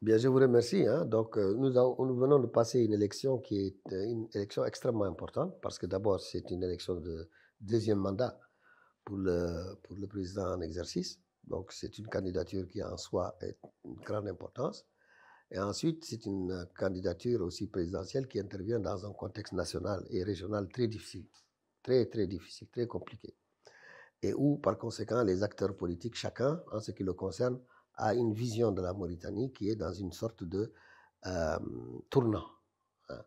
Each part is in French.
Bien, je vous remercie, hein. Donc, nous venons de passer une élection qui est une élection extrêmement importante parce que d'abord, c'est une élection de deuxième mandat pour le président en exercice. Donc, c'est une candidature qui en soi est une grande importance. Et ensuite, c'est une candidature aussi présidentielle qui intervient dans un contexte national et régional très difficile, très difficile, très compliqué. Et où, par conséquent, les acteurs politiques, chacun, en ce qui le concerne, a une vision de la Mauritanie qui est dans une sorte de euh, tournant, hein.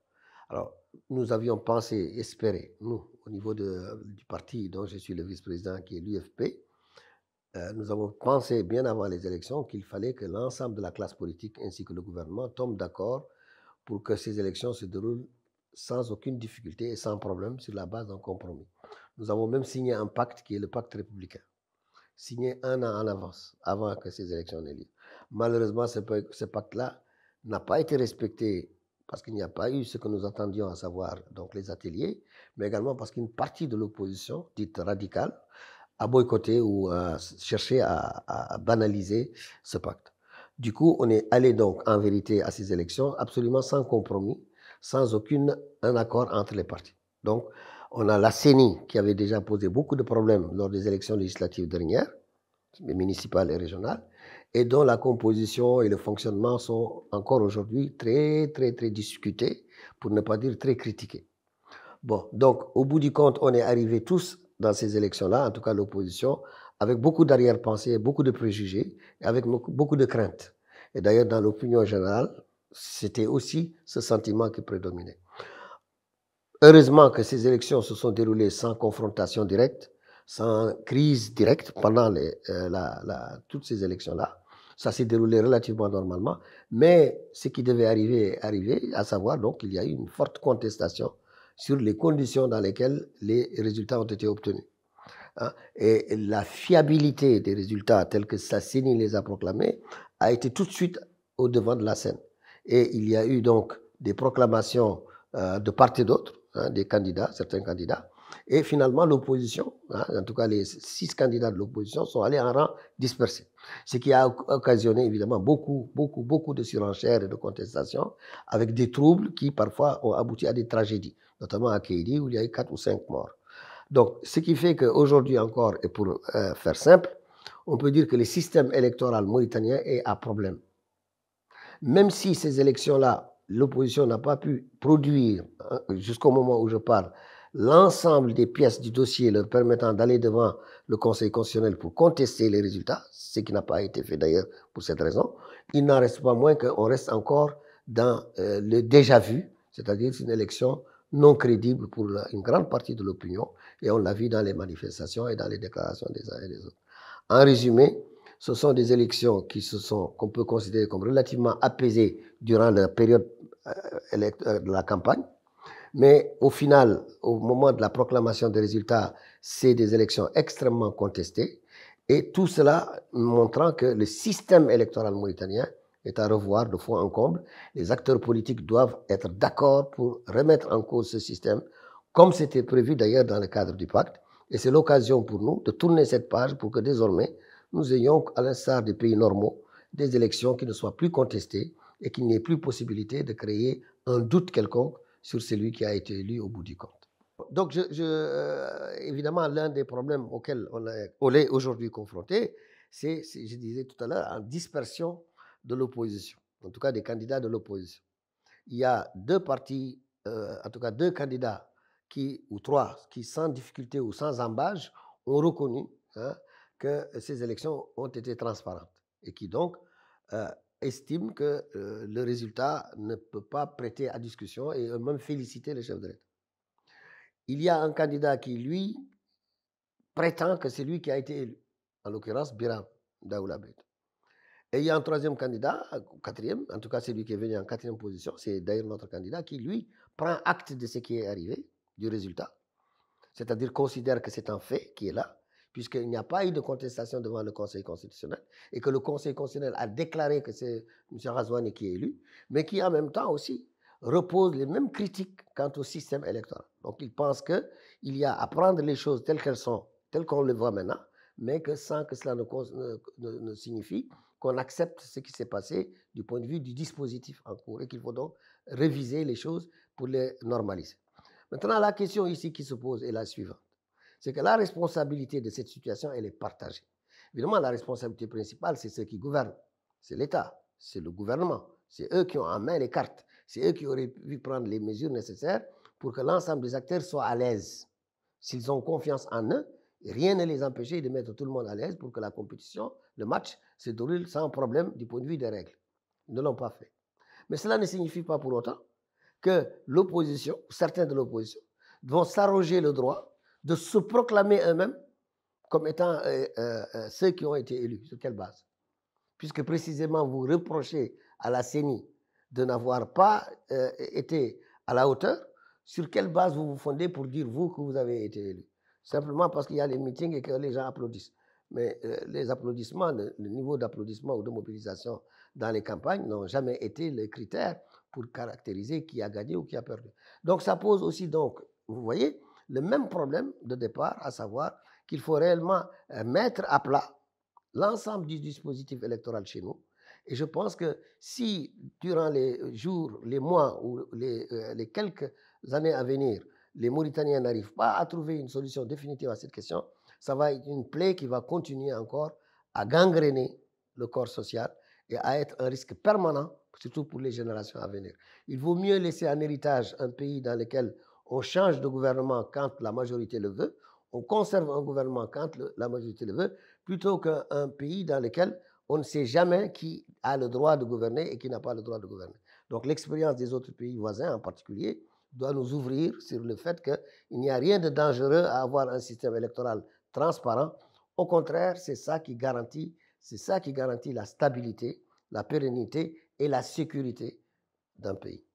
Alors, nous avions pensé, espéré, nous, au niveau du parti dont je suis le vice-président, qui est l'UFP, nous avons pensé bien avant les élections qu'il fallait que l'ensemble de la classe politique ainsi que le gouvernement tombent d'accord pour que ces élections se déroulent sans aucune difficulté et sans problème sur la base d'un compromis. Nous avons même signé un pacte qui est le pacte républicain, signé un an en avance, avant que ces élections n'aient lieu. Malheureusement, ce pacte-là n'a pas été respecté parce qu'il n'y a pas eu ce que nous attendions, à savoir donc les ateliers, mais également parce qu'une partie de l'opposition, dite radicale, a boycotté ou a cherché à banaliser ce pacte. Du coup, on est allé donc en vérité à ces élections absolument sans compromis, sans un accord entre les partis. Donc, on a la CENI qui avait déjà posé beaucoup de problèmes lors des élections législatives dernières, municipales et régionales, et dont la composition et le fonctionnement sont encore aujourd'hui très discutés, pour ne pas dire très critiqués. Bon, donc au bout du compte, on est arrivés tous dans ces élections-là, en tout cas l'opposition, avec beaucoup d'arrière-pensées, beaucoup de préjugés, et avec beaucoup de craintes. Et d'ailleurs, dans l'opinion générale, c'était aussi ce sentiment qui prédominait. Heureusement que ces élections se sont déroulées sans confrontation directe, sans crise directe pendant toutes ces élections-là. Ça s'est déroulé relativement normalement, mais ce qui devait arriver est arrivé, à savoir donc qu'il y a eu une forte contestation sur les conditions dans lesquelles les résultats ont été obtenus, hein. Et la fiabilité des résultats tels que Sassini les a proclamés a été tout de suite au devant de la scène. Et il y a eu donc des proclamations de part et d'autre, hein, des candidats, certains candidats. Et finalement, l'opposition, hein, en tout cas les 6 candidats de l'opposition, sont allés en rang dispersé. Ce qui a occasionné évidemment beaucoup de surenchères et de contestations, avec des troubles qui parfois ont abouti à des tragédies, notamment à Kédi où il y a eu 4 ou 5 morts. Donc, ce qui fait qu'aujourd'hui encore, et pour faire simple, on peut dire que le système électoral mauritanien est à problème. Même si ces élections-là, l'opposition n'a pas pu produire, hein, jusqu'au moment où je parle, l'ensemble des pièces du dossier leur permettant d'aller devant le Conseil constitutionnel pour contester les résultats, ce qui n'a pas été fait d'ailleurs pour cette raison, il n'en reste pas moins qu'on reste encore dans le déjà-vu, c'est-à-dire une élection non crédible pour une grande partie de l'opinion, et on l'a vu dans les manifestations et dans les déclarations des uns et des autres. En résumé, ce sont des élections qu'on peut considérer comme relativement apaisées durant la période de la campagne, mais au final, au moment de la proclamation des résultats, c'est des élections extrêmement contestées, et tout cela montrant que le système électoral mauritanien est à revoir de fond en comble. Les acteurs politiques doivent être d'accord pour remettre en cause ce système, comme c'était prévu d'ailleurs dans le cadre du pacte. Et c'est l'occasion pour nous de tourner cette page pour que désormais, nous ayons, à l'instar des pays normaux, des élections qui ne soient plus contestées et qu'il n'y ait plus possibilité de créer un doute quelconque sur celui qui a été élu au bout du compte. Donc, évidemment, l'un des problèmes auxquels on est aujourd'hui confronté, c'est, je disais tout à l'heure, en dispersion de l'opposition, en tout cas des candidats de l'opposition. Il y a 2 partis, en tout cas 2 candidats ou 3, qui sans difficulté ou sans embâche ont reconnu, hein, que ces élections ont été transparentes et qui donc euh, estiment que le résultat ne peut pas prêter à discussion et même féliciter le chef de l'État. Il y a un candidat qui, lui, prétend que c'est lui qui a été élu, en l'occurrence Biram Daoulabet. Et il y a un troisième candidat, quatrième, en tout cas c'est lui qui est venu en quatrième position, c'est d'ailleurs notre candidat qui, lui, prend acte de ce qui est arrivé, du résultat, c'est-à-dire considère que c'est un fait qui est là, puisqu'il n'y a pas eu de contestation devant le Conseil constitutionnel, et que le Conseil constitutionnel a déclaré que c'est M. Razouani qui est élu, mais qui en même temps aussi repose les mêmes critiques quant au système électoral. Donc il pense qu'il y a à prendre les choses telles qu'elles sont, telles qu'on les voit maintenant, mais que sans que cela ne signifie qu'on accepte ce qui s'est passé du point de vue du dispositif en cours et qu'il faut donc réviser les choses pour les normaliser. Maintenant, la question ici qui se pose est la suivante. C'est que la responsabilité de cette situation, elle est partagée. Évidemment, la responsabilité principale, c'est ceux qui gouvernent. C'est l'État, c'est le gouvernement. C'est eux qui ont en main les cartes. C'est eux qui auraient pu prendre les mesures nécessaires pour que l'ensemble des acteurs soient à l'aise. S'ils ont confiance en eux, rien ne les empêchait de mettre tout le monde à l'aise pour que la compétition, le match, se déroule sans problème du point de vue des règles. Ils ne l'ont pas fait. Mais cela ne signifie pas pour autant que l'opposition, certains de l'opposition, vont s'arroger le droit de se proclamer eux-mêmes comme étant ceux qui ont été élus. Sur quelle base? Puisque précisément vous reprochez à la CENI de n'avoir pas été à la hauteur, sur quelle base vous vous fondez pour dire, vous, que vous avez été élu? Simplement parce qu'il y a les meetings et que les gens applaudissent. Mais les applaudissements, le niveau d'applaudissement ou de mobilisation dans les campagnes n'ont jamais été le critère pour caractériser qui a gagné ou qui a perdu. Donc ça pose aussi, donc, vous voyez, le même problème de départ, à savoir qu'il faut réellement mettre à plat l'ensemble du dispositif électoral chez nous. Et je pense que si, durant les jours, les mois ou les quelques années à venir, les Mauritaniens n'arrivent pas à trouver une solution définitive à cette question, ça va être une plaie qui va continuer encore à gangréner le corps social et à être un risque permanent, surtout pour les générations à venir. Il vaut mieux laisser en héritage un pays dans lequel on change de gouvernement quand la majorité le veut, on conserve un gouvernement quand la majorité le veut, plutôt qu'un pays dans lequel on ne sait jamais qui a le droit de gouverner et qui n'a pas le droit de gouverner. Donc l'expérience des autres pays voisins en particulier doit nous ouvrir sur le fait qu'il n'y a rien de dangereux à avoir un système électoral transparent. Au contraire, c'est ça qui garantit la stabilité, la pérennité et la sécurité d'un pays.